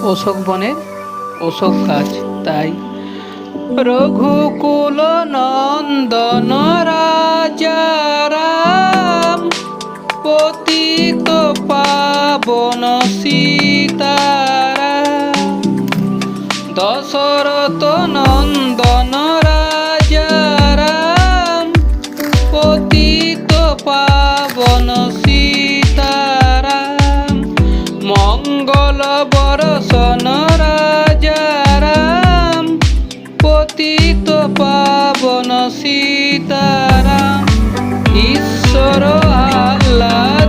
অশোক বনের অশোক গাছ। তাই রঘুকুল নন্দন রাজা রাম, পতিত পাবন সীতারাম। দশরথ নন্দন রাজা রাম, পতিত পাবন সীতারাম। মঙ্গল বরষণ রাজা রাম, পতিত পাবন সীতারাম। ঈশ্বর আল্লাহ